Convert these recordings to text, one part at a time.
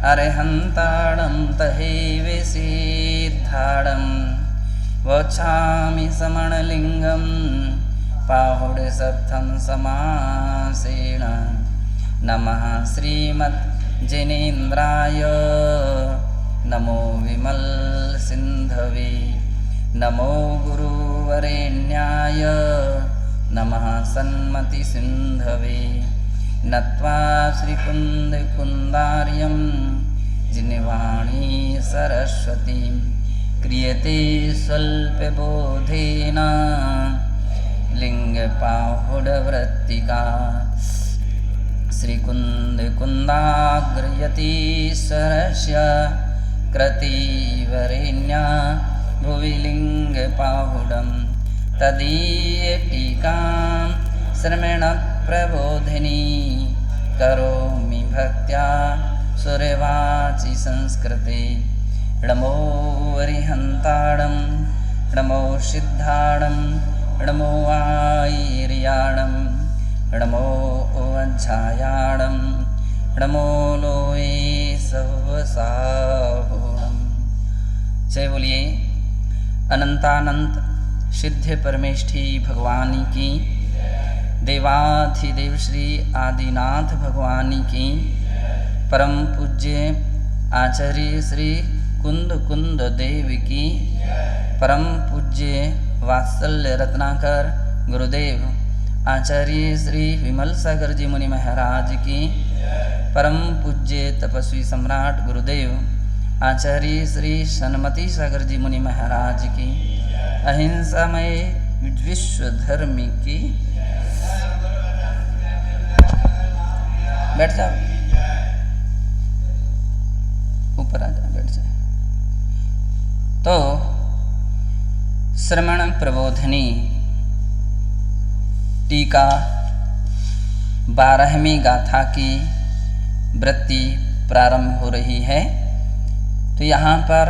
अरहन्ताडं तहेविसिद्धाडं वचामि समणलिङ्गं पाहुडसत्थं समासेन। नमः श्रीमज्जिनेन्द्राय नमो विमलसिन्धवे नमो गुरुवरेण्याय नमः सन्मतिसिन्धवे। नत्वा श्रीकुन्दकुन्दार्यं जिनवाणी सरस्वती क्रियते स्वल्पबोधेन लिङ्गपाहुडवृत्तिका। श्रीकुन्दकुन्दाग्रयतीश्वरस्य कृतिवरेण्या भुवि लिङ्गपाहुडं तदीयटीकां श्रमणप्रबोधिनी करोमि भक्त्या सुरवाचि संस्कृते। नमो वरिहन्ताडं नमो सिद्धाडं नमो आयर्याणं नमो वज्झायाणं नमो लोये सवसाहुणम्। जय बोलिए अनंतानंत सिद्ध परमेष्ठी भगवान की, देवाधिदेव श्री आदिनाथ भगवान की, परम पूज्य आचार्य श्री कुंद कुंद देव की, परम पूज्य वात्सल्य रत्नाकर गुरुदेव आचार्य श्री विमल सागर जी मुनि महाराज की, परम पूज्य तपस्वी सम्राट गुरुदेव आचार्य श्री सन्मति सागर जी मुनि महाराज की, अहिंसामय विश्व धर्म की। बैठ जाओ, ऊपर आ जाओ, बैठ जाओ। तो श्रमण प्रबोधिनी टीका 12वीं गाथा की वृत्ति प्रारंभ हो रही है। तो यहाँ पर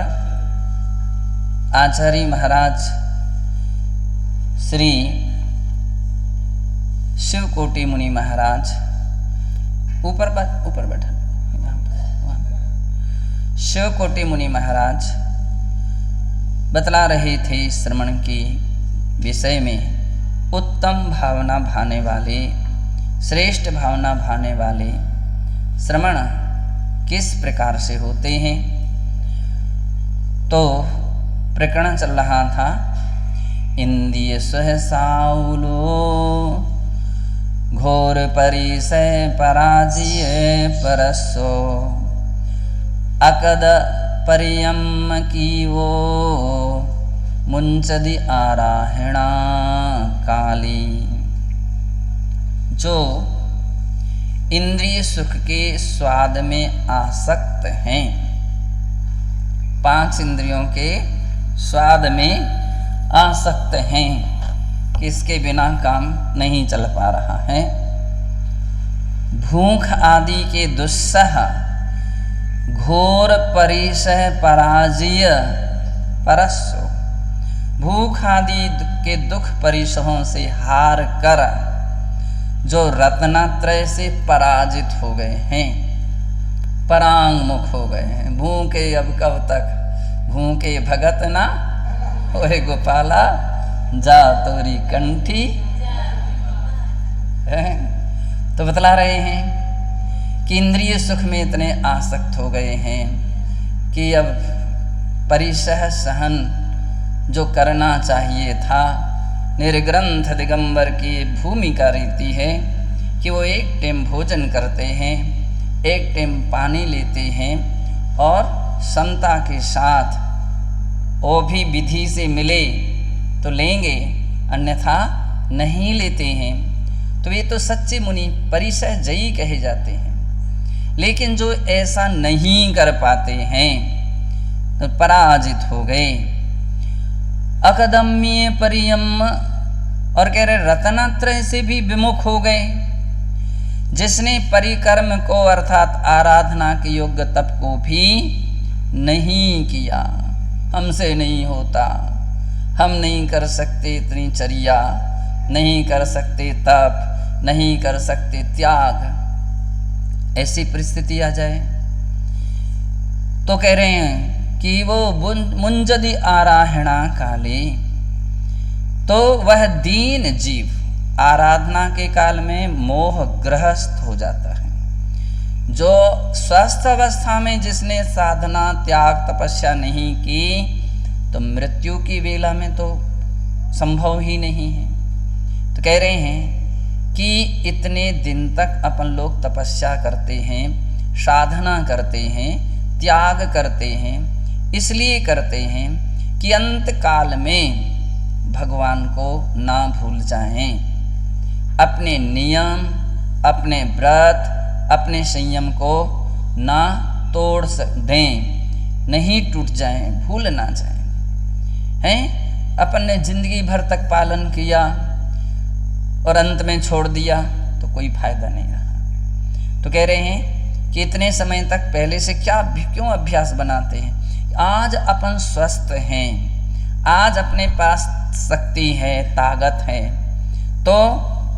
आचार्य महाराज श्री शिवकोटि मुनि महाराज ऊपर बैठा, शिवकोटि मुनि महाराज बतला रहे थे श्रवण के विषय में उत्तम भावना भाने वाले, श्रेष्ठ भावना भाने वाले श्रवण किस प्रकार से होते हैं। तो प्रकरण चल रहा था इंद्रिय सहसाउलो घोर परिसय पराजय परसो अकद परियम की वो मुंचदि आराहणा काली। जो इंद्रिय सुख के स्वाद में आसक्त हैं, 5 इंद्रियों के स्वाद में आसक्त हैं, किसके बिना काम नहीं चल पा रहा है। भूख आदि के दुस्सह घोर परिसह पराजय परसो, भूख आदि के दुख परिसहों से हार कर जो रत्नत्रय से पराजित हो गए हैं, परांगमुख हो गए हैं। भूखे अब कब तक, भूखे भगत ना ओहे गोपाला जा तोरी कंठी। तो बतला रहे हैं कि इंद्रिय सुख में इतने आसक्त हो गए हैं कि अब परिसह सहन जो करना चाहिए था, निर्ग्रंथ दिगंबर की भूमिका रहती है कि वो एक टाइम भोजन करते हैं, एक टाइम पानी लेते हैं और समता के साथ वो भी विधि से मिले तो लेंगे, अन्यथा नहीं लेते हैं। तो ये तो सच्चे मुनि परिसह जयी कहे जाते हैं। लेकिन जो ऐसा नहीं कर पाते हैं तो पराजित हो गए। अकदम्य परियम और कह रहे रत्नत्रय से भी विमुख हो गए। जिसने परिकर्म को अर्थात आराधना के योग्य तप को भी नहीं किया, हमसे नहीं होता, हम नहीं कर सकते इतनी चर्या, नहीं कर सकते तप, नहीं कर सकते त्याग, ऐसी परिस्थिति आ जाए तो कह रहे हैं कि वो मुंजदि आराहणा काले, तो वह दीन जीव आराधना के काल में मोहग्रस्त हो जाता है। जो स्वस्थ अवस्था में जिसने साधना त्याग तपस्या नहीं की, तो मृत्यु की वेला में तो संभव ही नहीं है। तो कह रहे हैं कि इतने दिन तक अपन लोग तपस्या करते हैं, साधना करते हैं, त्याग करते हैं, इसलिए करते हैं कि अंत काल में भगवान को ना भूल जाएं, अपने नियम, अपने व्रत, अपने संयम को ना तोड़ दें, नहीं टूट जाएं, भूल ना जाएं। हैं, अपन ने जिंदगी भर तक पालन किया और अंत में छोड़ दिया तो कोई फायदा नहीं रहा। तो कह रहे हैं कि इतने समय तक पहले से क्यों अभ्यास बनाते हैं। आज अपन स्वस्थ हैं, आज अपने पास शक्ति है, ताकत है, तो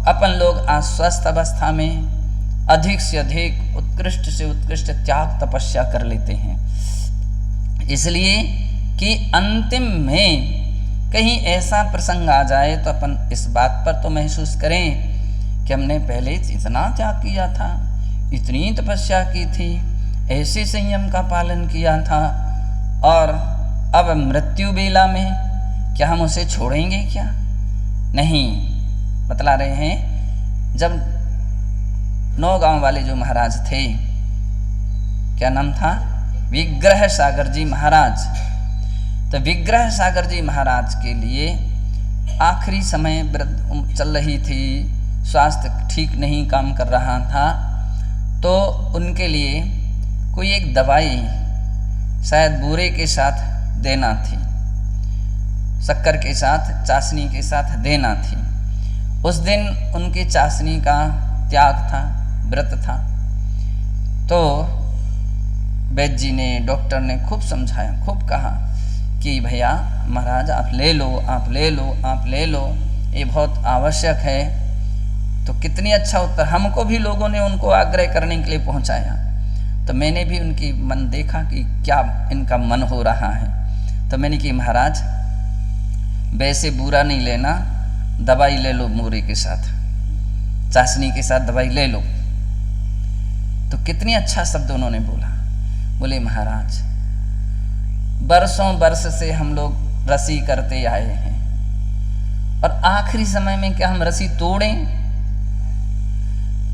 अपन लोग आज स्वस्थ अवस्था में अधिक से अधिक उत्कृष्ट से उत्कृष्ट त्याग तपस्या कर लेते हैं। इसलिए कि अंतिम में कहीं ऐसा प्रसंग आ जाए तो अपन इस बात पर तो महसूस करें कि हमने पहले इतना त्याग किया था, इतनी तपस्या की थी, ऐसे संयम का पालन किया था, और अब मृत्यु बेला में क्या हम उसे छोड़ेंगे क्या? नहीं। बतला रहे हैं, जब नौगांव वाले जो महाराज थे, क्या नाम था, विग्रह सागर जी महाराज, तो विग्रह सागर जी महाराज के लिए आखिरी समय व्रत चल रही थी, स्वास्थ्य ठीक नहीं काम कर रहा था, तो उनके लिए कोई एक दवाई शायद बूरे के साथ देना थी, शक्कर के साथ, चाशनी के साथ देना थी। उस दिन उनकी चाशनी का त्याग था, व्रत था। तो वैद्य जी ने, डॉक्टर ने खूब समझाया, खूब कहा कि भैया महाराज आप ले लो, आप ले लो, आप ले लो, ये बहुत आवश्यक है। तो कितनी अच्छा उत्तर, हमको भी लोगों ने उनको आग्रह करने के लिए पहुंचाया। तो मैंने भी उनकी मन देखा कि क्या इनका मन हो रहा है। तो मैंने कि महाराज वैसे बुरा नहीं लेना, दवाई ले लो मूरे के साथ, चाशनी के साथ दवाई ले लो। तो कितनी अच्छा शब्द उन्होंने बोला। बोले महाराज बरसों वर्ष से हम लोग रसी करते आए हैं, और आखिरी समय में क्या हम रसी तोड़ें?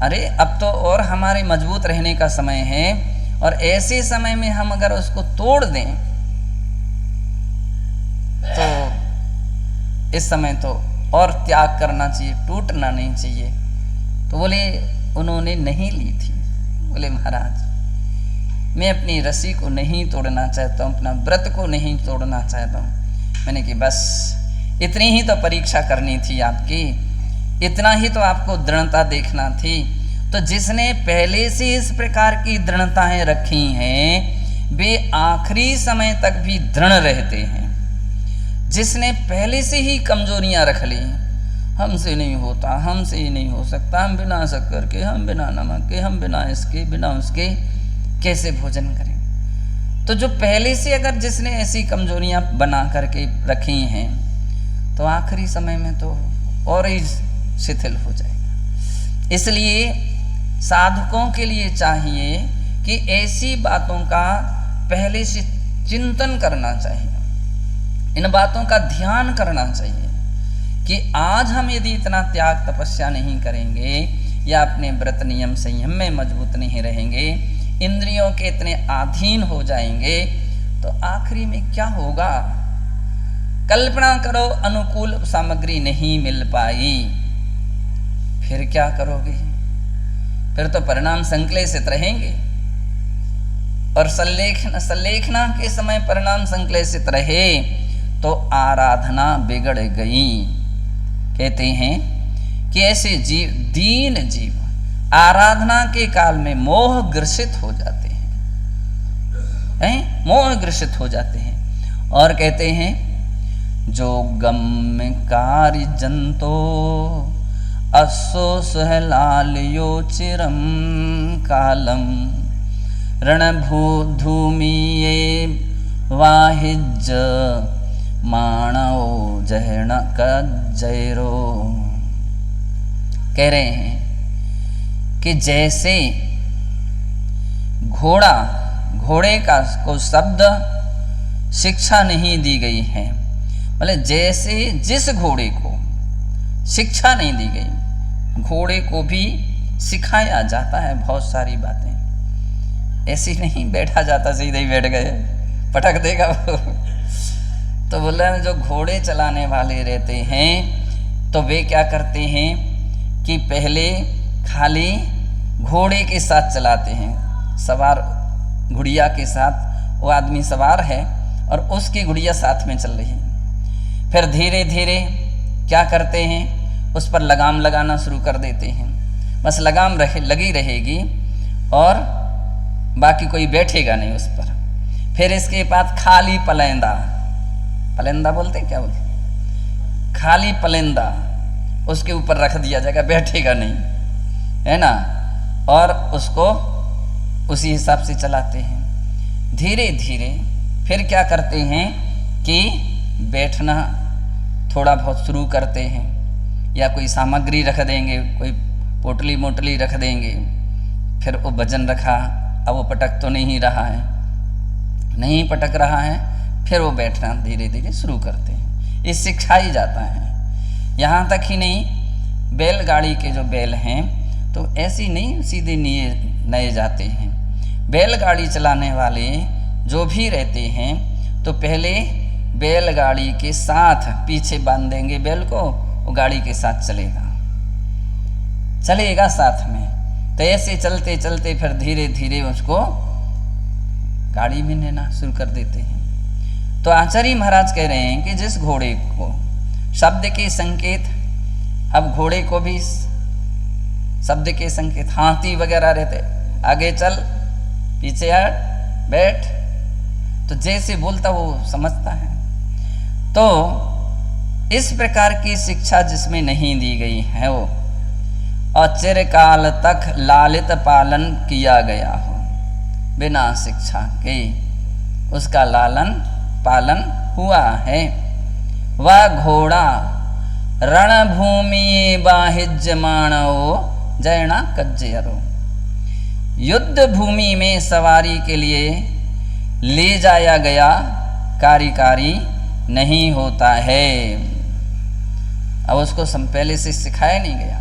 अरे अब तो और हमारे मजबूत रहने का समय है, और ऐसे समय में हम अगर उसको तोड़ दें तो इस समय तो और त्याग करना चाहिए, टूटना नहीं चाहिए। तो बोले उन्होंने नहीं ली थी। बोले महाराज मैं अपनी रस्सी को नहीं तोड़ना चाहता हूँ, अपना व्रत को नहीं तोड़ना चाहता हूँ। मैंने कि बस इतनी ही तो परीक्षा करनी थी आपकी, इतना ही तो आपको दृढ़ता देखना थी। तो जिसने पहले से इस प्रकार की दृढ़ताएं रखी हैं वे आखिरी समय तक भी दृढ़ रहते हैं। जिसने पहले से ही कमजोरियां रख ली, हमसे नहीं होता, हमसे ही नहीं हो सकता, हम बिना शक्कर के, हम बिना नमक के, हम बिना इसके, बिना उसके कैसे भोजन करें। तो जो पहले से अगर जिसने ऐसी कमजोरियां बना करके रखी हैं तो आखिरी समय में तो और ही शिथिल हो जाएगा। इसलिए साधकों के लिए चाहिए कि ऐसी बातों का पहले से चिंतन करना चाहिए, इन बातों का ध्यान करना चाहिए कि आज हम यदि इतना त्याग तपस्या नहीं करेंगे या अपने व्रत नियम संयम में मजबूत नहीं रहेंगे, इंद्रियों के इतने अधीन हो जाएंगे, तो आखिरी में क्या होगा? कल्पना करो अनुकूल सामग्री नहीं मिल पाई, फिर क्या करोगे? फिर तो परिणाम संक्लेशित रहेंगे, और संलेखना के समय परिणाम संक्लेशित रहे तो आराधना बिगड़ गई। कहते हैं कि ऐसे जीव, दीन जीव आराधना के काल में मोह ग्रसित हो जाते हैं, मोह ग्रसित हो जाते हैं। और कहते हैं जो गम्यकारी जंतो अश्सो सहलालयो चिरम कालम रणभूधूमीये वाहिज माणो जहण कज्जैरो। कह रहे हैं कि जैसे घोड़े का को शब्द शिक्षा नहीं दी गई है, मतलब जैसे जिस घोड़े को शिक्षा नहीं दी गई, घोड़े को भी सिखाया जाता है बहुत सारी बातें। ऐसे नहीं बैठा जाता सीधे ही बैठ गए पटक देगा वो। तो बोला जो घोड़े चलाने वाले रहते हैं तो वे क्या करते हैं कि पहले खाली घोड़े के साथ चलाते हैं, सवार घुड़िया के साथ वो आदमी सवार है और उसकी घुड़िया साथ में चल रही है। फिर धीरे धीरे क्या करते हैं, उस पर लगाम लगाना शुरू कर देते हैं, बस लगाम लगी रहेगी और बाकी कोई बैठेगा नहीं उस पर। फिर इसके बाद खाली पलेंदा बोलते क्या बोलते, खाली पलेंदा उसके ऊपर रख दिया जाएगा, बैठेगा नहीं, है ना, और उसको उसी हिसाब से चलाते हैं। धीरे धीरे फिर क्या करते हैं कि बैठना थोड़ा बहुत शुरू करते हैं, या कोई सामग्री रख देंगे, कोई पोटली मोटली रख देंगे, फिर वो वजन रखा, अब वो पटक तो नहीं रहा है, नहीं पटक रहा है, फिर वो बैठना धीरे धीरे शुरू करते हैं। ये सिखाई जाता है। यहाँ तक ही नहीं, बैलगाड़ी के जो बैल हैं तो ऐसी नहीं सीधे नए जाते हैं। बैलगाड़ी चलाने वाले जो भी रहते हैं तो पहले बैलगाड़ी के साथ पीछे बांध देंगे बैल को, वो गाड़ी के साथ चलेगा साथ में। तो ऐसे चलते चलते फिर धीरे धीरे उसको गाड़ी में लेना शुरू कर देते हैं। तो आचार्य महाराज कह रहे हैं कि जिस घोड़े को शब्द के संकेत, अब घोड़े को भी शब्द के संकेत, हाथी वगैरह रहते, आगे चल, पीछे हट, बैठ, तो जैसे बोलता वो समझता है। तो इस प्रकार की शिक्षा जिसमें नहीं दी गई है वो और चिरकाल तक लालित पालन किया गया हो, बिना शिक्षा के उसका लालन पालन हुआ है। वह घोड़ा रणभूमि बाहिज्यमाणो जयना कज्जरो, युद्ध भूमि में सवारी के लिए ले जाया गया कार्यकारी नहीं होता है। अब उसको पहले से सिखाया नहीं गया।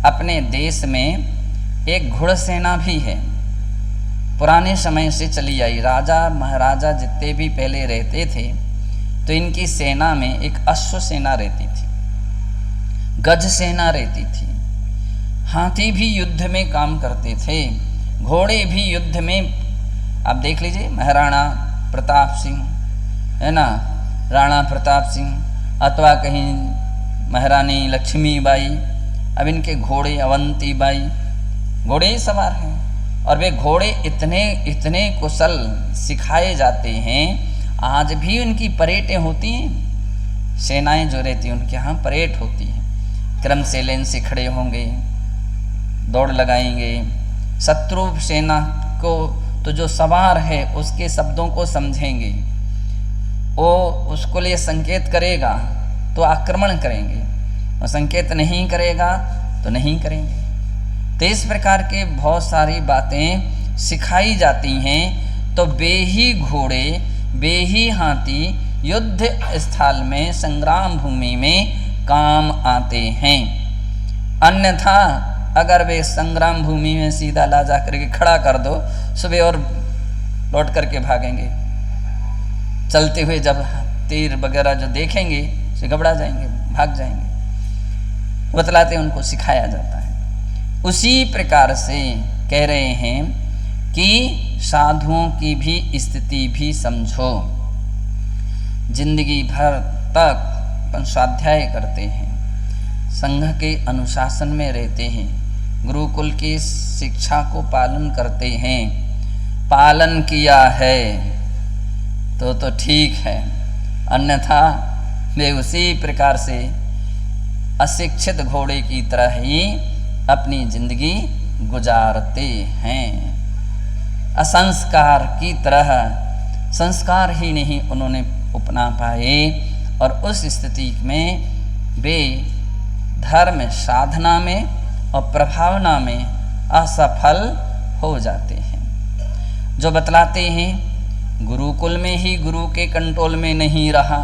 अपने देश में एक घुड़सेना भी है, पुराने समय से चली आई। राजा महाराजा जितने भी पहले रहते थे तो इनकी सेना में एक अश्व सेना रहती थी, गज सेना रहती थी, हाथी भी युद्ध में काम करते थे, घोड़े भी युद्ध में। आप देख लीजिए महाराणा प्रताप सिंह, है ना, राणा प्रताप सिंह अथवा कहीं महारानी लक्ष्मीबाई, अब इनके घोड़े अवंती बाई, घोड़े ही सवार हैं और वे घोड़े इतने कुशल सिखाए जाते हैं। आज भी उनकी परेडें होती हैं, सेनाएं जो रहती हैं उनके यहाँ परेड होती है, क्रम से लेन से खड़े होंगे, दौड़ लगाएंगे, शत्रु सेना को तो जो सवार है उसके शब्दों को समझेंगे, वो उसको लिए संकेत करेगा तो आक्रमण करेंगे, और संकेत नहीं करेगा तो नहीं करेंगे। तो इस प्रकार के बहुत सारी बातें सिखाई जाती हैं। तो बेही घोड़े बेही हाथी युद्ध स्थल में संग्राम भूमि में काम आते हैं, अन्यथा अगर वे संग्राम भूमि में सीधा ला जा करके खड़ा कर दो, सुबह और लौट करके भागेंगे। चलते हुए जब तीर वगैरह जो देखेंगे से घबरा जाएंगे, भाग जाएंगे। बतलाते उनको सिखाया जाता है। उसी प्रकार से कह रहे हैं कि साधुओं की भी स्थिति भी समझो। जिंदगी भर तक स्वाध्याय करते हैं, संघ के अनुशासन में रहते हैं, गुरुकुल की शिक्षा को पालन करते हैं, पालन किया है तो ठीक है, अन्यथा वे उसी प्रकार से अशिक्षित घोड़े की तरह ही अपनी जिंदगी गुजारते हैं। असंस्कार की तरह संस्कार ही नहीं उन्होंने अपना पाए और उस स्थिति में वे धर्म साधना में और प्रभावना में असफल हो जाते हैं। जो बतलाते हैं गुरुकुल में ही गुरु के कंट्रोल में नहीं रहा।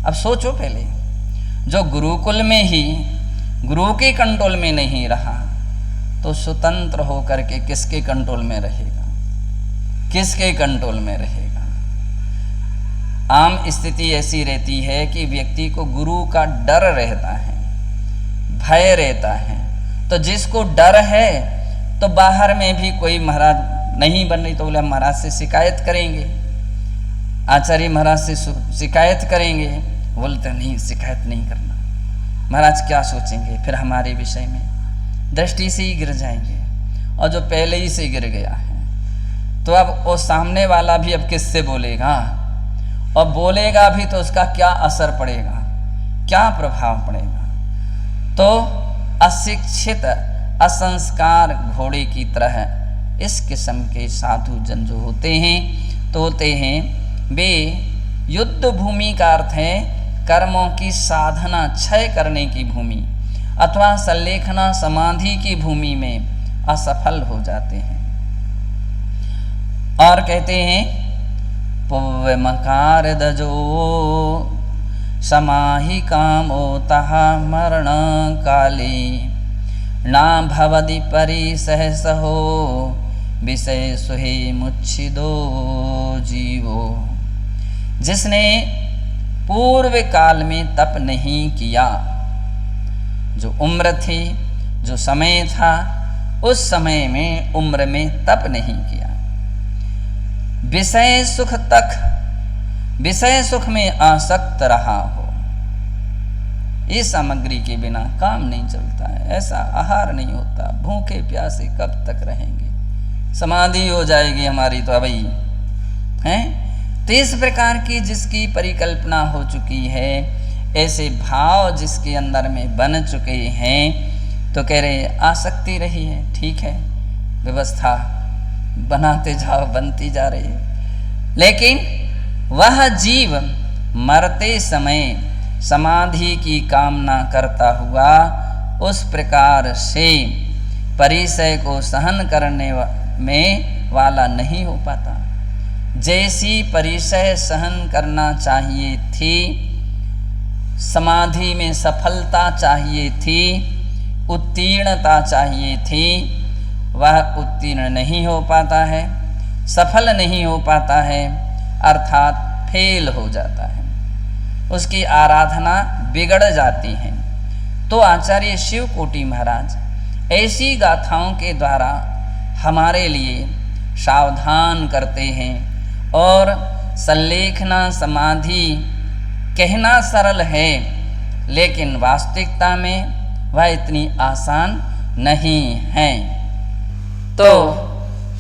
अब सोचो पहले, जो गुरुकुल में ही गुरु के कंट्रोल में नहीं रहा तो स्वतंत्र होकर के किसके कंट्रोल में रहेगा, किसके कंट्रोल में रहेगा। आम स्थिति ऐसी रहती है कि व्यक्ति को गुरु का डर रहता है, भय रहता है। तो जिसको डर है तो बाहर में भी कोई महाराज नहीं बन रही तो बोले महाराज से शिकायत करेंगे, आचार्य महाराज से शिकायत करेंगे। बोलते नहीं, शिकायत नहीं करना, महाराज क्या सोचेंगे फिर हमारे विषय में, दृष्टि से ही गिर जाएंगे। और जो पहले ही से गिर गया है तो अब वो सामने वाला भी अब किससे बोलेगा, और बोलेगा भी तो उसका क्या असर पड़ेगा, क्या प्रभाव पड़ेगा। तो अशिक्षित असंस्कार घोड़े की तरह इस किस्म के साधु जन जो होते हैं तो होते हैं वे युद्ध भूमि का अर्थ है कर्मों की साधना क्षय करने की भूमि अथवा संलेखना समाधि की भूमि में असफल हो जाते हैं। और कहते हैं पुव्य मकार दजो समाहि कामो तहा मरण काले ना भवदि परिसह सहो विषय सुहे मुच्छिदो जीवो। जिसने पूर्व काल में तप नहीं किया, जो उम्र थी, जो समय था, उस समय में उम्र में तप नहीं किया, विषय सुख तक विषय सुख में आसक्त रहा हो, इस सामग्री के बिना काम नहीं चलता है, ऐसा आहार नहीं होता, भूखे प्यासे कब तक रहेंगे, समाधि हो जाएगी हमारी तो अभी हैं। तो इस प्रकार की जिसकी परिकल्पना हो चुकी है, ऐसे भाव जिसके अंदर में बन चुके हैं, तो कह रहे आसक्ति रही है, ठीक है, व्यवस्था बनाते जाओ, बनती जा रही है, लेकिन वह जीव मरते समय समाधि की कामना करता हुआ उस प्रकार से परिसय को सहन करने में वाला नहीं हो पाता। जैसी परिसय सहन करना चाहिए थी, समाधि में सफलता चाहिए थी, उत्तीर्णता चाहिए थी, वह उत्तीर्ण नहीं हो पाता है, सफल नहीं हो पाता है, अर्थात फेल हो जाता है, उसकी आराधना बिगड़ जाती है। तो आचार्य शिव कोटि महाराज ऐसी गाथाओं के द्वारा हमारे लिए सावधान करते हैं। और संलेखना समाधि कहना सरल है, लेकिन वास्तविकता में वह इतनी आसान नहीं है। तो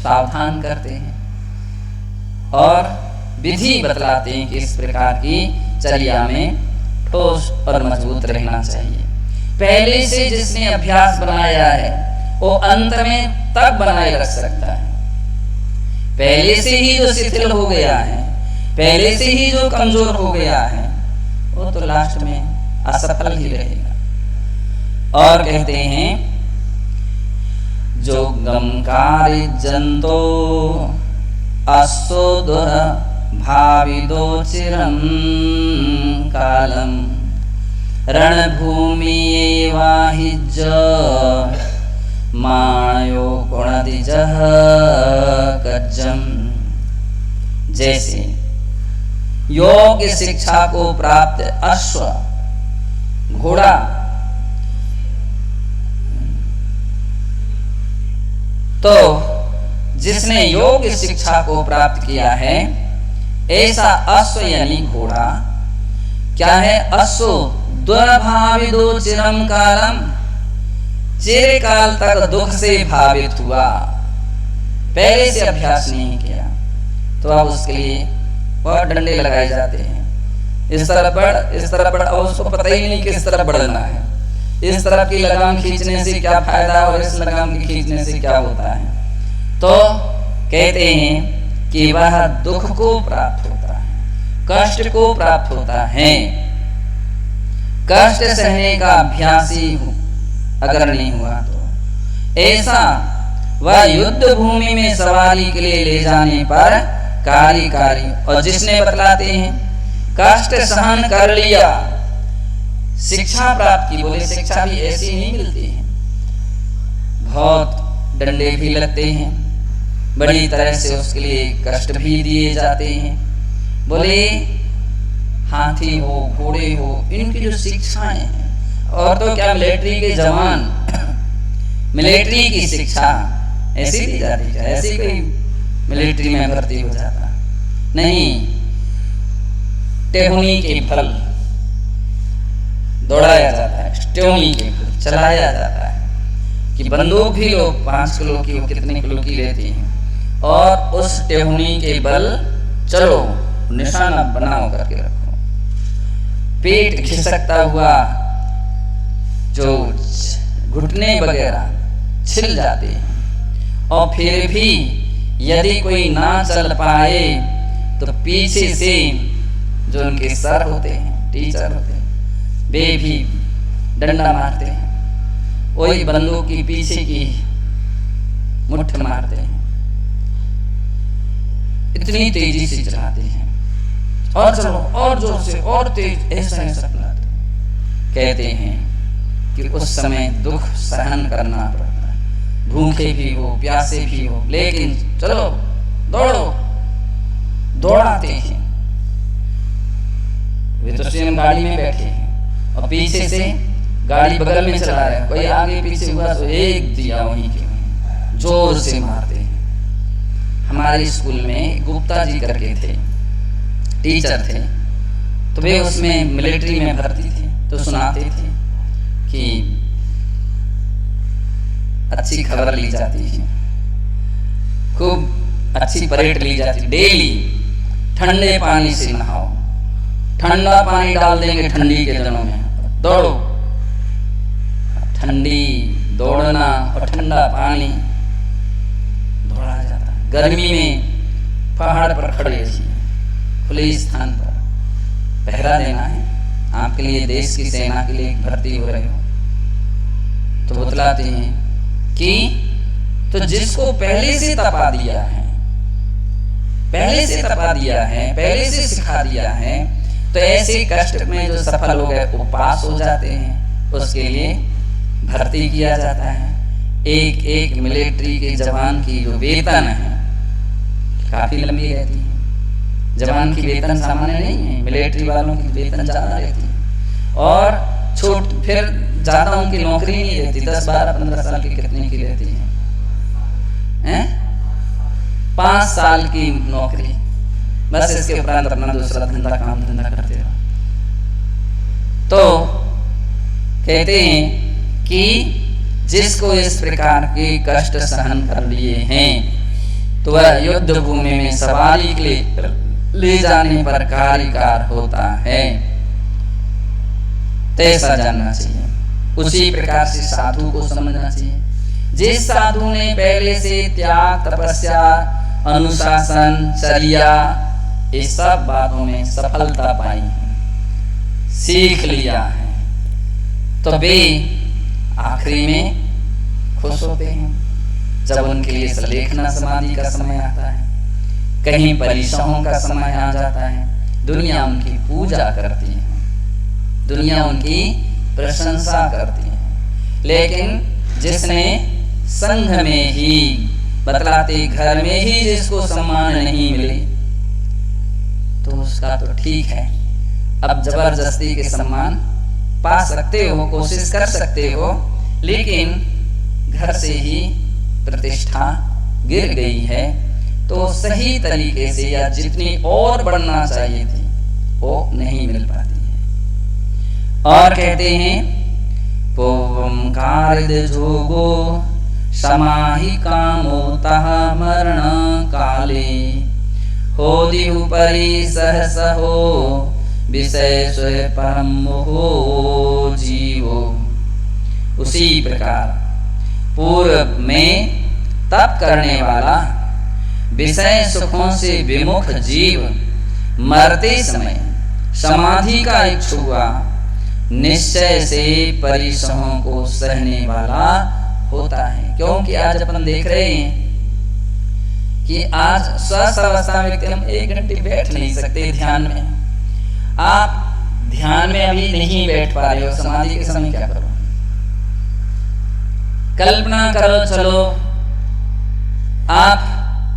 सावधान करते हैं और विधि बतलाते हैं कि इस प्रकार की चर्या में ठोस और मजबूत रहना चाहिए। पहले से जिसने अभ्यास बनाया है वो अंत में तब बनाए रख सकता है। पहले से ही जो शिथिल हो गया है, पहले से ही जो कमजोर हो गया है, वो तो लास्ट में असफल ही रहेगा। और कहते हैं जो गमकारी जंतो असोद भाविदो चिरं कालम रणभूमि एवाहिज माणयो गुणदिजः कज्जम। जैसे योग शिक्षा को प्राप्त अश्व घोड़ा तो जिसने योग शिक्षा को प्राप्त किया है, ऐसा अश्व यानी घोड़ा क्या है, अश्व दुर्भाविदो चिरम कालम, चिरकाल तक दुख से भावित हुआ, पहले से अभ्यास नहीं किया, तो अब उसके लिए बहुत डंडे लगाए जाते हैं, इस तरफ बढ़, इस तरफ बढ़, और उसको पता ही नहीं किस तरफ बढ़ना है, इस तरफ की लगाम खींचने से क्या फायदा और इस लगाम के खींचने से क्या होता है। तो कहते हैं कि वह दुख को प्राप्त होता है, कष्ट को प्राप्त होता है। कष्ट सहने का अभ्यास ही अगर नहीं हुआ तो ऐसा वह युद्ध भूमि में सवारी के लिए ले जाने पर कारी और जिसने बतलाते हैं कष्ट सहन कर लिया, शिक्षा प्राप्त की। बोले शिक्षा भी ऐसी नहीं मिलती है, बहुत डंडे भी लगते हैं, बड़ी तरह से उसके लिए कष्ट भी दिए जाते हैं। बोले हाथी हो, घोड़े हो, इनकी जो शिक्षाएं हैं, और तो क्या मिलिट्री के जवान, मिलिट्री की शिक्षा ऐसी दी जाती है, ऐसी कोई मिलिट्री में भर्ती हो जाता नहीं। टेहुनी के फल दौड़ाया जाता है, टेहुनी के फल चलाया जाता है कि बंदूक भी लोग 5 किलो की, कितने किलो की लेती हैं, और उस टेहुनी के बल चलो, निशाना बनाओ करके रखो। पेट खिसकता हुआ जो घुटने वगैरह छिल जाते हैं, और फिर भी यदि कोई ना चल पाए तो पीछे से जो उनके सर होते हैं, टीचर होते हैं, वे भी डंडा मारते हैं, वही बंदूक की पीछे की मुट्ठ मारते हैं, इतनी तेजी से चलाते हैं, और चलो और जोर से और तेज, ऐसा ऐसा चलाते हैं। कहते हैं कि उस समय दुख सहन करना पड़ता है, भूखे भी हो, प्यासे भी हो, लेकिन चलो दौड़ो, दौड़ाते हैं। वे तो स्वयं गाड़ी में बैठे हैं और पीछे से गाड़ी बगल में चला रहा है, कोई आगे पीछे हुआ तो एक दिया वहीं के वहीं जोर से मारते हैं। हमारे स्कूल में गुप्ता जी करके थे, टीचर थे, तो वे उसमें मिलिट्री में भर्ती थे, तो सुनाते थे कि अच्छी खबर ली जाती है, खूब अच्छी परेड ली जाती, डेली ठंडे पानी से नहाओ, ठंडा पानी डाल देंगे ठंडी के दिनों में, दौड़ो। ठंडी दौड़ना और ठंडा पानी दौड़ा जाता है। गर्मी में पहाड़ पर खड़े खुले स्थान पर पहरा देना है, आपके लिए देश की सेना के लिए भर्ती हो रहे हो, तो बतलाते हैं कि तो जिसको पहले से तपा दिया है, पहले से तपा दिया है, पहले से सिखा दिया है, तो ऐसे कष्ट में जो सफल हो गए वो पास हो जाते हैं, उसके लिए भर्ती किया जाता है। एक एक मिलिट्री के जवान की जो वेतन है काफी लंबी रहती है, जवान की वेतन सामान्य नहीं है, मिलिट्री वालों की वेतन ज्यादा रहती है, और फिर ज्यादा उनकी नौकरी नहीं रहती, 10, 12, 15 साल की कितने की रहती है, 5 साल की नौकरी, बस इसके उपरांत अपना दूसरा काम धंधा करते रहो। तो कहते हैं कि जिसको इस प्रकार के कष्ट सहन कर लिए हैं, तो वह युद्ध भूमि में सवारी के लिए ले जाने पर कार्यकार होता है। ऐसा जानना चाहिए। उसी प्रकार से साधु को समझना चाहिए। जिस साधु ने पहले से त्याग, तपस्या, अनुशासन, चर्या, इस सब बातों में सफलता पाई है, सीख लिया है, तो वे आखिरी में खुश होते हैं जब उनके लिए सलेखना समाधि का समय आता है, कहीं परिश्रमों का समय आ जाता है, दुनिया उनकी पूजा करती है, दुनिया उनकी प्रशंसा करती है। लेकिन जिसने संघ में ही, बतलाते घर में ही जिसको सम्मान नहीं मिले, तो उसका तो ठीक है, अब जबरदस्ती के सम्मान पा सकते हो, कोशिश कर सकते हो, लेकिन घर से ही प्रतिष्ठा गिर गई है, तो सही तरीके से या जितनी और बढ़ना चाहिए थी वो नहीं मिल पाती है। और कहते हैं पोवंकारिद जोगो समाहि कामोतः मरण काले हो दिहु परि सहसहो विषय स्वय परम मोहो जीवो। उसी प्रकार पूर्व में तप करने वाला विषय सुखों से विमुख जीव मरते समय समाधि का इच्छु हुआ निश्चय से परिसहों को सहने वाला होता है। क्योंकि आज अपन देख रहे हैं कि आज स्वस्थ अवस्था में व्यक्ति हम 1 घंटे बैठ नहीं सकते ध्यान में। आप ध्यान में अभी नहीं बैठ पा रहे हो, समाधि के समय क्या करो? कल्पना करो, चलो आप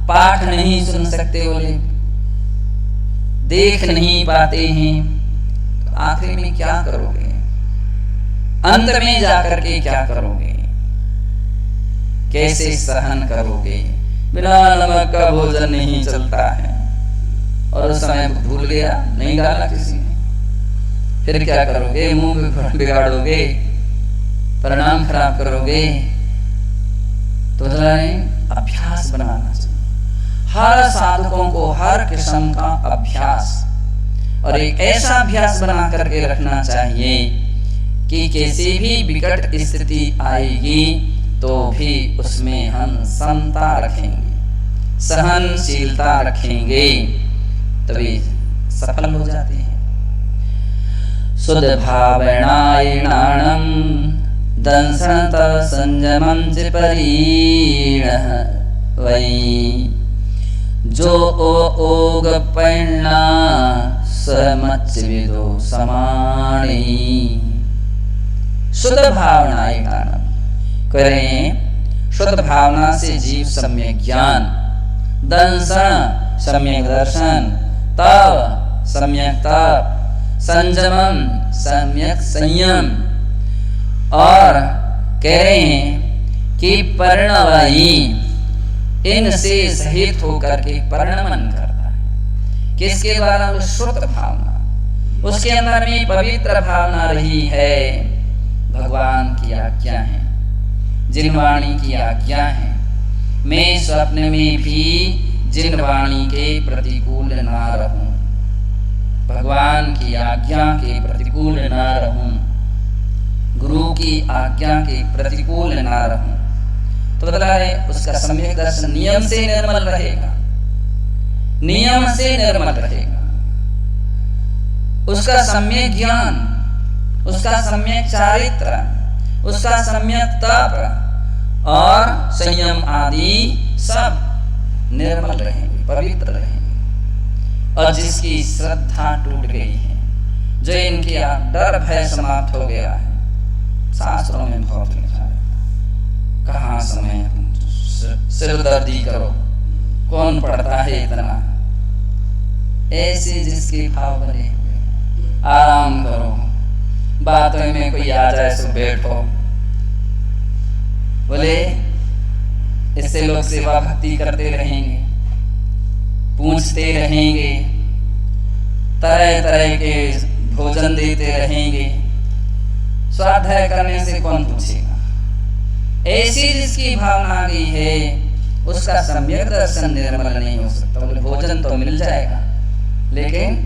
पाठ नहीं सुन सकते बोले, देख नहीं पाते हैं, तो आखिर में क्या करोगे? अंत में जाकर के क्या करोगे? कैसे सहन करोगे? बिना नमक का भोजन नहीं चलता है, और उस समय भूल गया, नहीं डाला किसी ने, फिर क्या करोगे? मुंह बिगाड़ोगे, परिणाम खराब करोगे। तो अभ्यास बनाना चाहिए हर साधकों को, हर किस्म का अभ्यास, और एक ऐसा अभ्यास बना करके रखना चाहिए कि किसी भी विकट स्थिति आएगी तो भी उसमें हम समता रखेंगे, सहनशीलता रखेंगे, तभी सफल हो जाते हैं। शुद्ध भावनायणाणं दंसनत संयमं च परीणः वै जो ओग पैणा समच विदो समाणी। शुद्ध भावनायणाणं करें, शुद्ध भावना से जीव सम्यक ज्ञान, दंसन सम्यक दर्शन, तप सम्यक तप, संयमम सम्यक संयम, और कह रहे हैं कि परिणवयी, इनसे सहित होकर के परिणमन करता है। किसके द्वारा? शुद्ध भावना, उसके अंदर में पवित्र भावना रही है, भगवान की आज्ञा है, जिनवाणी की आज्ञा है, मैं स्वप्न में भी जिनवाणी के प्रतिकूल ना रहूं, भगवान की आज्ञा के प्रतिकूल ना रहूं, गुरु की आज्ञा के प्रतिकूल ना रहूं। तो बदला है उसका सम्यक दर्शन नियम से निर्मल रहेगा, नियम से निर्मल रहेगा, उसका सम्यक ज्ञान, उसका सम्यक चारित्र, उसका सम्यक तप और संयम आदि सब निर्मल रहेंगे, पवित्र रहेंगे। और जिसकी श्रद्धा टूट गई है, जो इनके डर भय समाप्त हो गया है, शास्त्रों में बहुत लिखा है, कहाँ समय सिरदर्दी करो, कौन पढ़ता है इतना, ऐसे जिसके भाव बने हुए, आराम करो, बातों में कोई आ जाए सो बैठो। बोले इससे लोग सेवा भक्ति करते रहेंगे, पूछते रहेंगे, तरह तरह के भोजन देते रहेंगे, स्वाध्याय करने से कौन पूछेगा? ऐसी जिसकी भावना आ गई है, उसका सम्यक दर्शन निर्मल नहीं हो सकता। बोले भोजन तो मिल जाएगा लेकिन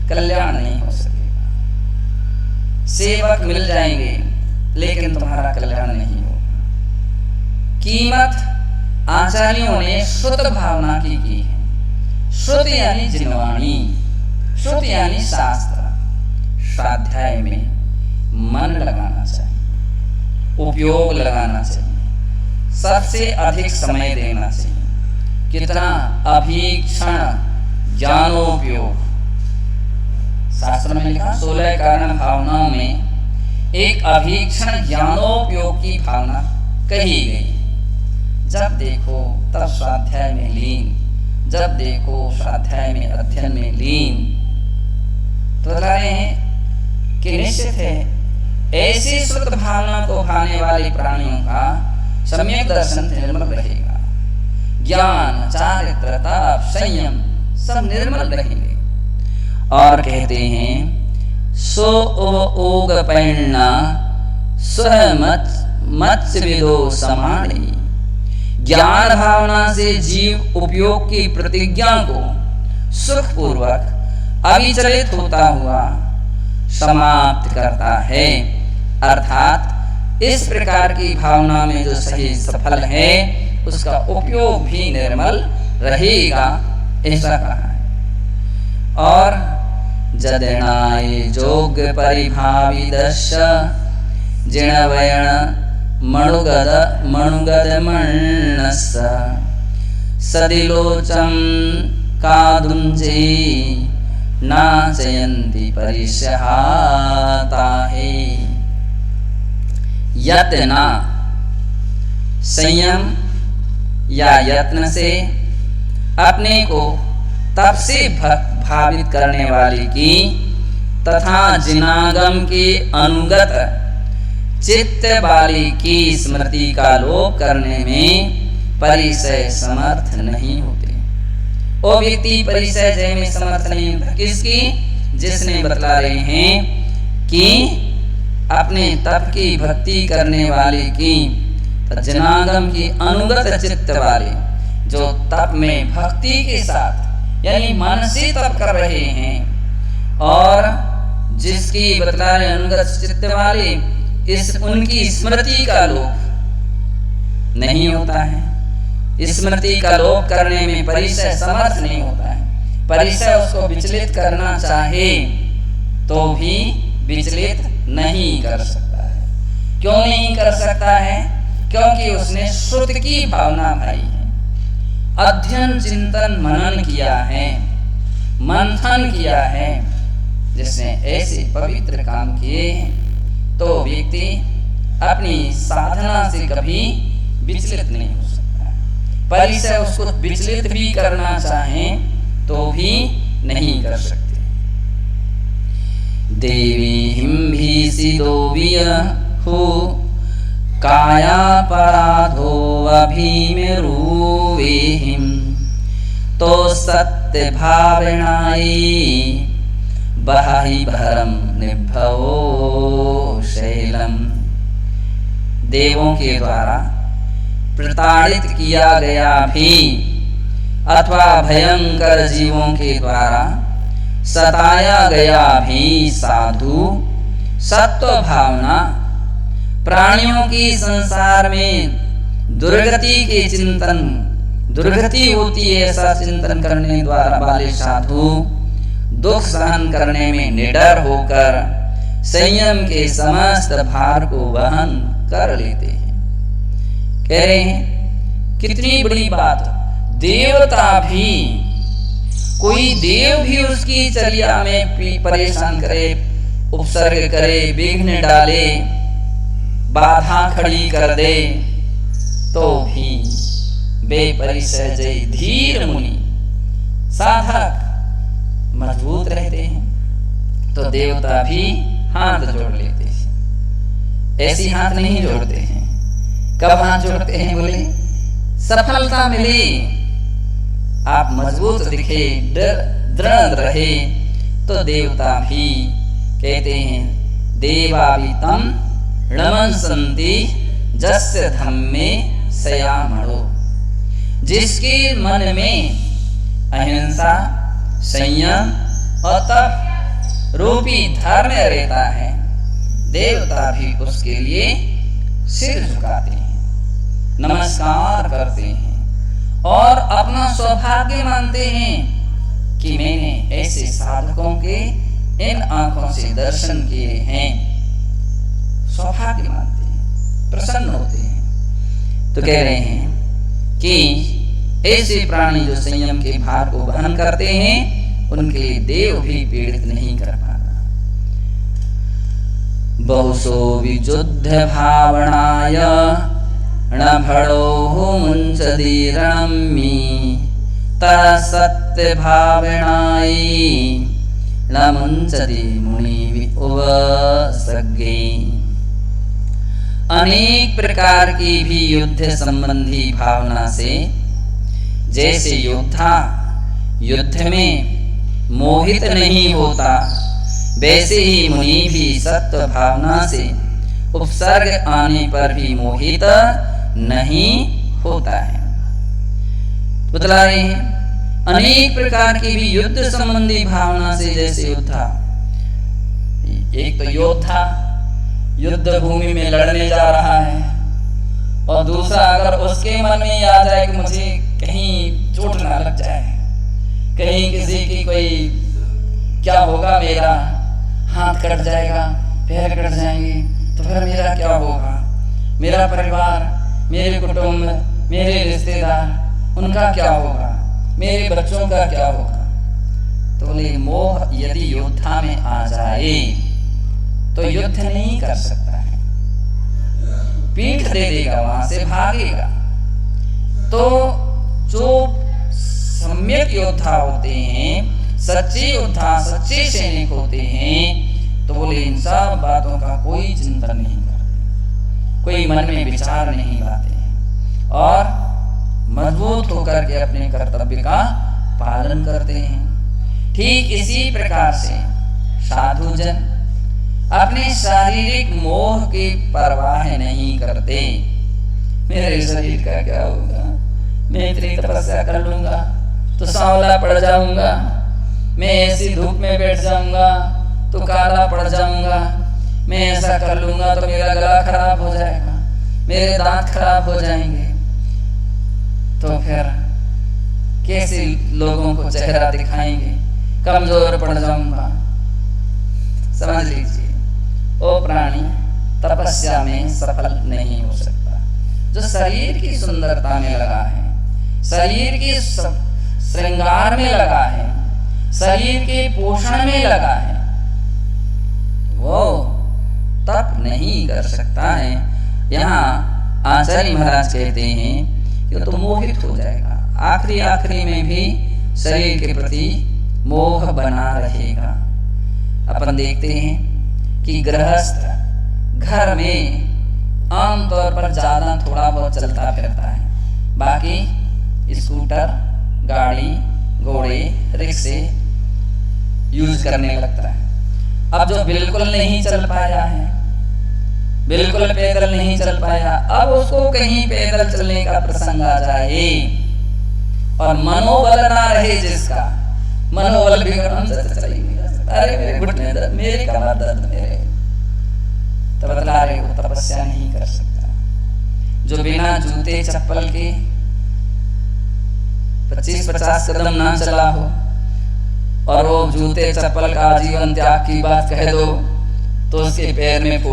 कल्याण नहीं हो सकेगा, सेवक मिल जाएंगे लेकिन तुम्हारा कल्याण नहीं होगा। कीमत आचार्यों ने श्रुत भावना की है। श्रुत यानी जिनवाणी, श्रुत यानी शास्त्र। स्वाध्याय में मन लगाना चाहिए, उपयोग लगाना चाहिए, सबसे अधिक समय देना चाहिए। कितना? अभीक्षण ज्ञानोपयोग। शास्त्र में लिखा 16 कारण भावनाओं में एक अभीक्षण ज्ञानोपयोग की भावना कही गई। जब देखो तब स्वाध्याय में लीन, जब देखो स्वाध्याय में अध्ययन में लीन। तो बता रहे हैं कि निश्चित है ऐसी श्रुत भावना को खाने वाले प्राणियों का सम्यक दर्शन निर्मल रहेगा, ज्ञान, चारित्र, तप, संयम सब निर्मल रहेंगे। और कहते हैं सो ओग पैणा स्वमच विदो समाणि। ज्ञान भावना से जीव उपयोग की प्रतिज्ञा को सुखपूर्वक अविचलित होता हुआ समाप्त करता है। अर्थात इस प्रकार की भावना में जो सही सफल है उसका उपयोग भी निर्मल रहेगा, ऐसा कहा है। और जदनाय जोग परिभाविदश्च जिणवयण मणुगद मण्णस्स सदिलोचम कादुंजे नाचयन्ति परिसहाताहे। यत्न संयम या यत्न से अपने को तप से भावित करने वाले की तथा जिनागम के अनुगत चित्त वाले की स्मृति का लोप करने में परिसय समर्थ नहीं होते। वो व्यक्ति परिसय जय में समर्थ नहीं होता। किसकी? जिसने बतला रहे हैं कि अपने तप की भक्ति करने वाले की जनागम की अनुगत चित्त वाले जो तप में भक्ति के साथ यानी मन से तप कर रहे हैं, और जिसकी बतला रहे अनुगत चित्त वाले उनकी स्मृति का लोप नहीं होता है। स्मृति का लोप करने में परिसय समर्थ नहीं होता है। परिसय उसको विचलित करना चाहे तो भी विचलित नहीं कर सकता है। क्यों नहीं कर सकता है? क्योंकि उसने श्रुत की भावना भाई है, अध्ययन चिंतन मनन किया है, मंथन किया है। जिसने ऐसे पवित्र काम किए तो व्यक्ति अपनी साधना से कभी विचलित नहीं हो सकता। परिसय उसको विचलित भी करना चाहे तो भी नहीं कर सकते। देवी हिम्भीसिदो वियहु कायापराधो अभीमिरुवेहिं तो सत्य भावनाई बहि भरम निभवो शैलम। देवों के द्वारा प्रताड़ित किया गया भी अथवा भयंकर जीवों के द्वारा सताया गया भी साधु सत्व भावना प्राणियों की संसार में दुर्गति होती है, ऐसा चिंतन करने द्वारा वाले साधु दुख सहन करने में निडर होकर संयम के समस्त भार को वहन कर लेते हैं। कह रहे हैं कितनी बड़ी बात, देवता भी, कोई देव भी उसकी चर्या में परेशान करे, उपसर्ग करे, विघ्न डाले, बाधा खड़ी कर दे तो भी बेपरिसय जय धीर मुनि साधक मजबूत रहते हैं। तो देवता भी हाथ जोड़ लेते हैं। ऐसी हाथ नहीं जोड़ते हैं। कब हाथ जोड़ते हैं? बोले सफलता मिले, आप मजबूत दिखे, दृढ़ रहे तो देवता भी कहते हैं देवावितम णमंसन्ति जस्य धम्मे संयमो। जिसके मन में अहिंसा, संयम और तप रूपी धर्म रहता है, देवता भी उसके लिए सिर झुकाते हैं, नमस्कार करते हैं और अपना सौभाग्य मानते हैं कि मैंने ऐसे साधकों के इन आंखों से दर्शन किए हैं। सौभाग्य मानते हैं, प्रसन्न होते हैं। तो कह रहे हैं कि ऐसे प्राणी जो संयम के भार को वहन करते हैं उनके लिए देव भी पीड़ित नहीं कर पाता। बहुसो विजुद्ध भावनाय न भड़ो मुंचदीरणमी तत्सत्य भावनाई न मुंचदी मुनि उपसर्गे। अनेक प्रकार की भी युद्ध संबंधी भावना से जैसे योद्धा युद्ध में मोहित नहीं होता, वैसे ही मुनि भी सत्व भावना से उपसर्ग आने पर भी मोहित नहीं होता है। बतला रहे हैं अनेक प्रकार की भी युद्ध संबंधी भावना से जैसे योद्धा, एक तो योद्धा युद्ध भूमि में लड़ने जा रहा है और दूसरा अगर उसके मन में आ जाए कि मुझे कहीं चोट ना लग जाए, कहीं किसी की कोई क्या होगा, मेरा हाथ कट जाएगा, पैर कट जाएंगे, तो फिर मेरा क्या होगा, मेरा परिवार, मेरे कुटुंब, मेरे रिश्तेदार, उनका क्या होगा, मेरे बच्चों का क्या होगा। तो बोले मोह यदि योद्धा में आ जाए तो युद्ध नहीं कर सकता है, पीठ दे देगा, वहां से भागेगा। तो जो सम्यक योद्धा होते हैं, सच्चे योद्धा, सच्चे सैनिक होते हैं, तो बोले इन सब बातों का कोई चिंतन नहीं करते, कोई मन में विचार नहीं लाते हैं और मजबूत होकर के अपने कर्तव्य का पालन करते हैं। ठीक इसी प्रकार से साधुजन अपने शारीरिक मोह की परवाह नहीं करते। मेरे शरीर का क्या होगा, मैं इतनी तपस्या कर लूंगा तो सांवला पड़ जाऊंगा, मैं ऐसी धूप में बैठ जाऊंगा तो काला पड़ जाऊंगा, मैं ऐसा कर लूंगा तो मेरा गला खराब हो जाएगा, मेरे दांत खराब हो जाएंगे, तो फिर कैसे लोगों को चेहरा दिखाएंगे, कमजोर पड़ जाऊंगा। समझ लीजिए, वो प्राणी तपस्या में सफल नहीं हो सकता। जो शरीर की सुंदरता में लगा है, शरीर के श्रृंगार में लगा है, शरीर के पोषण में लगा है, वो तप नहीं कर सकता है। यहाँ आचार्य महाराज कहते हैं कि तो मोहित हो जाएगा, आखिरी में भी शरीर के प्रति मोह बना रहेगा। अपन देखते हैं कि गृहस्थ घर में आमतौर पर ज्यादा थोड़ा बहुत चलता फिरता है, बाकी स्कूटर, गाड़ी, घोड़े, रिक्शे यूज करने लगता है। अब जो बिल्कुल नहीं चल पाया है, बिल्कुल पैदल नहीं चल पाया, अब उसको कहीं पैदल चलने का प्रसंग आ जाए और मनोबल ना रहे, जिसका मनोबल भी अरे मेरे घुटने दर्द, मेरे कमर दर्द, मेरे, तो बतला रहे वो तपस्या नहीं कर सकता। जो बिना जूते चप्पल के 25-50 कदम ना चला हो और वो जूते चप्पल का आजीवन त्याग की बात कह दो तो उसके पैर में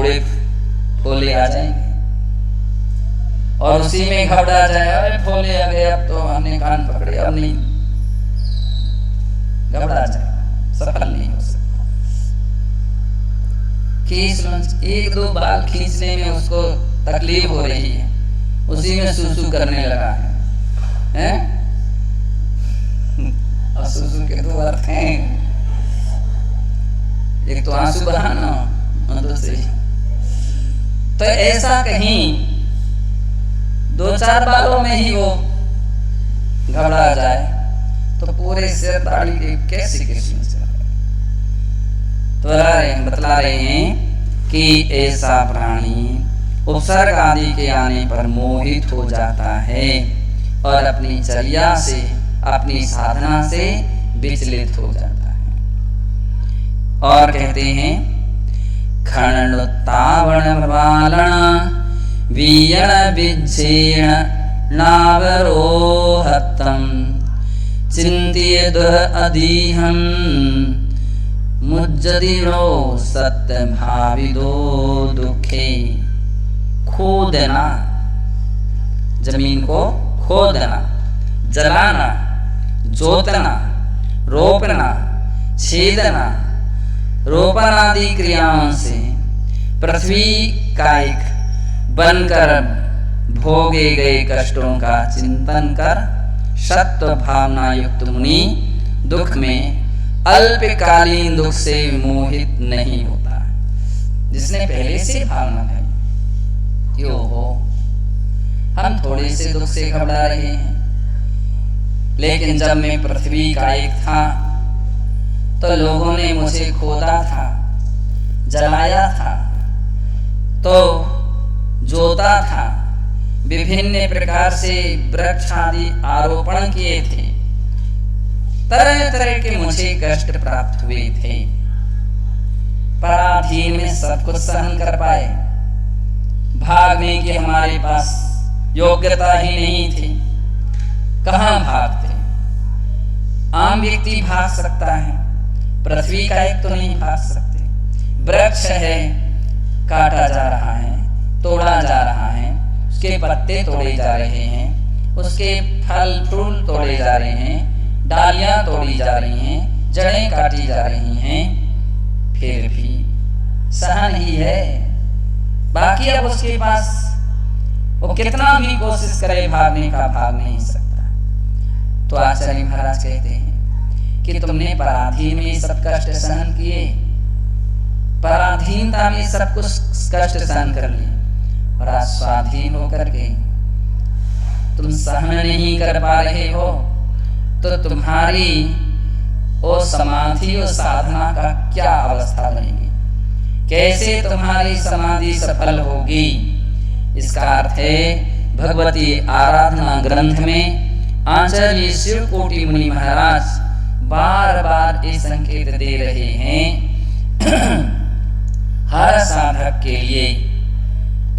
फोले आ जाएंगे और उसी में घबरा जाए, अरे फोले आ गए, अब तो हमने कान पकड़े, अब नहीं, घबरा जाए, सफल नहीं हो सकता। एक दो बाल खींचने में उसको तकलीफ हो रही है, उसी में सूसू करने लगा है? और सूसू के दो अर्थ हैं, एक तो आंसू बहाना और दूसरी, तो ऐसा कहीं 2-4 बालों में ही वो घबरा जाए तो पूरे सिर दाढ़ी के कैसे तो बतला रहे हैं कि ऐसा प्राणी उपसर्ग आदि के आने पर मोहित हो जाता है और अपनी चर्या से, अपनी साधना से विचलित हो जाता है। और कहते हैं खण्डोत्तावण बालण वीयण विच्छेण नावरोहतम चिंत्य दुह अधीहम मुज्जदिरो सत्य भाविदो दुखे। खोदना, जमीन को खोदना, जलाना, जोतना, रोपना, छेदना, रोपण आदि क्रियाओं से पृथ्वी कायिक बनकर भोगे गए कष्टों का चिंतन कर सत्व भावना युक्त मुनि दुख में अल्पकालीन दुख से मोहित नहीं होता। जिसने पहले से भावना है क्यों हो, हम थोड़े से दुख से घबरा रहे हैं, लेकिन जब मैं पृथ्वी कायिक था तो लोगों ने मुझे खोदा था, जलाया था, तो जोता था, विभिन्न प्रकार से वृक्ष आदि आरोपण किए थे, तरह तरह के मुझे कष्ट प्राप्त हुए थे, पराधीन में सब कुछ सहन कर पाए, भागने की हमारे पास योग्यता ही नहीं थी, कहां भागते। आम व्यक्ति भाग सकता है, पृथ्वी का एक तो नहीं भाग सकते। वृक्ष है, काटा जा रहा है, तोड़ा जा रहा है, उसके पत्ते तोड़े जा रहे हैं, उसके फल फूल तोड़े जा रहे हैं, डालियां तोड़ी जा रही हैं, जड़ें काटी जा रही हैं, फिर भी सहन ही है। बाकी अब उसके पास वो कितना भी कोशिश करे भागने का, भाग नहीं सकता। तो आचार्य महाराज कहते हैं कि तुमने पराधीन में सब कष्ट सहन किए, पराधीनता में सब कुछ कष्ट सहन कर लिए, और आज स्वाधीन होकर के तुम सहन नहीं कर पा रहे हो, तो तुम्हारी वो समाधि और साधना का क्या अवस्था बनेगी, कैसे तुम्हारी समाधि सफल होगी। इसका अर्थ है भगवती आराधना ग्रंथ में आचार्य शिव कोटि मुनि महाराज बार बार ये संकेत दे रहे हैं हर साधक के लिए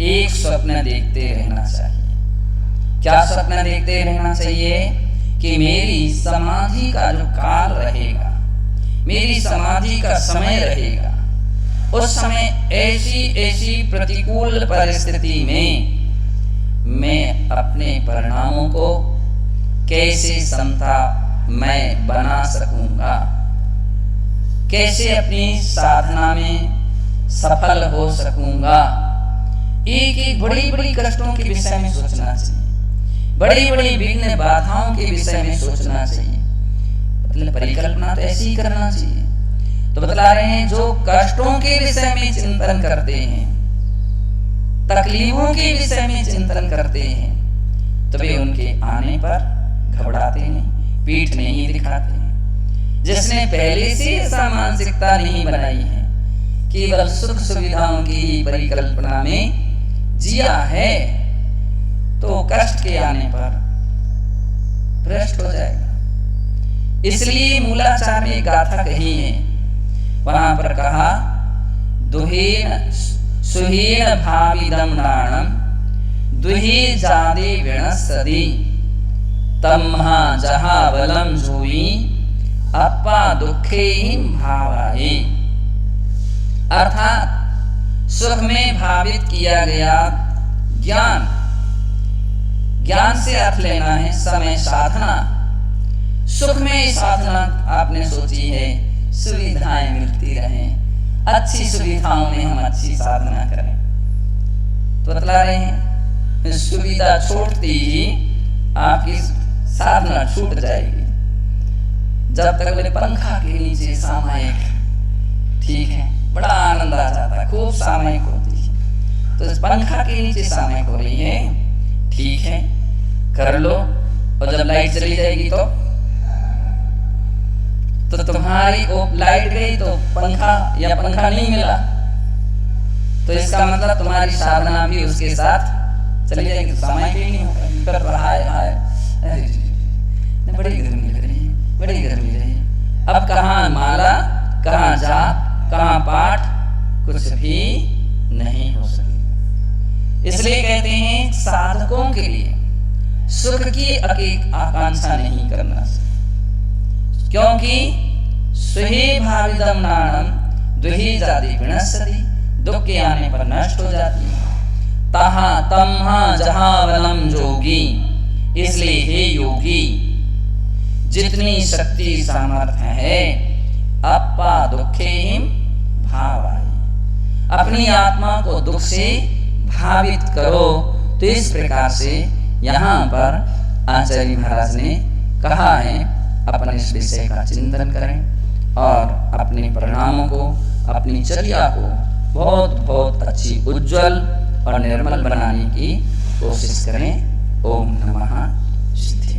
एक स्वप्न देखते रहना चाहिए। क्या स्वप्न देखते रहना चाहिए कि मेरी समाधि का जो काल रहेगा, मेरी समाधि का समय रहेगा, उस समय ऐसी ऐसी प्रतिकूल परिस्थिति में मैं अपने परिणामों को कैसे समता मैं बना सकूंगा, कैसे अपनी साधना में सफल हो सकूंगा। एक एक बड़ी बड़ी कष्टों के विषय में सोचना चाहिए, बड़ी बड़ी विघ्न बाधाओं के विषय में सोचना चाहिए, मतलब परिकल्पना तो ऐसी ही करना चाहिए। तो बतला रहे हैं जो कष्टों के विषय में चिंतन करते हैं, तकलीफों के विषय में चिंतन करते हैं, तो वे उनके आने पर घबराते नहीं, पीठ नहीं दिखाते हैं। जिसने पहले से ऐसा मानसिकता नहीं बनाई है, केवल सुख सुविधाओं की परिकल्पना में जिया है, तो कष्ट के आने पर भ्रष्ट हो जाएगा। इसलिए मूलाचार में गाथा कही है, वहां पर कहा दुहेन सुहेन भाविदम नाणम दुहे जादे विणसदी तम्हा जहा बलम जुई अपा दुखे भावाए। अर्थात सुख में भावित किया गया ज्ञान, ज्ञान से अर्थ लेना है समय साधना। सुख में साधना आपने सोची है सुविधाएं मिलती रहें, अच्छी सुविधाओं में हम अच्छी साधना करें। तो बतला रहे हैं सुविधा छोड़ती ही आपकी साधना छूट जाएगी। जब तक बोले पंखा के नीचे सामायिक ठीक है, बड़ा आनंद आ जाता है, खूब सामायिक होती है। तो इस पंखा के नीचे सामायिक हो रही है, ठीक है कर लो, और जब लाइट चली जाएगी तो तुम्हारी वो लाइट गई तो पंखा या पंखा नहीं मिला, तो इसका मतलब तुम्हारी साधना भी उसके साथ चली जाएगी, सामायिक ही नहीं होगा। कर रहा है बड़ी गर्मी लग रही है, बड़ी गर्मी लग रही है। अब कहाँ माला, कहाँ जाप, कहाँ पाठ, कुछ भी नहीं हो सकेगा। इसलिए कहते हैं साधकों के लिए सुख की आकांक्षा नहीं करना चाहिए, क्योंकि सुहे भाविदम नाणम दुहे जादे विनश्यति, दुख के आने पर नष्ट हो जाती है। तहा तम्हा जहा वलम जोगी, इसलिए हे योगी जितनी शक्ति सामर्थ्य है अपा दुखे भावाई, अपनी आत्मा को दुख से भावित करो। तो इस प्रकार से यहाँ पर आचार्य महाराज ने कहा है अपन इस विषय का चिंतन करें और अपने परिणामों को, अपनी चर्या को बहुत बहुत अच्छी, उज्जवल और निर्मल बनाने की कोशिश करें। ओम नमः सिद्धि।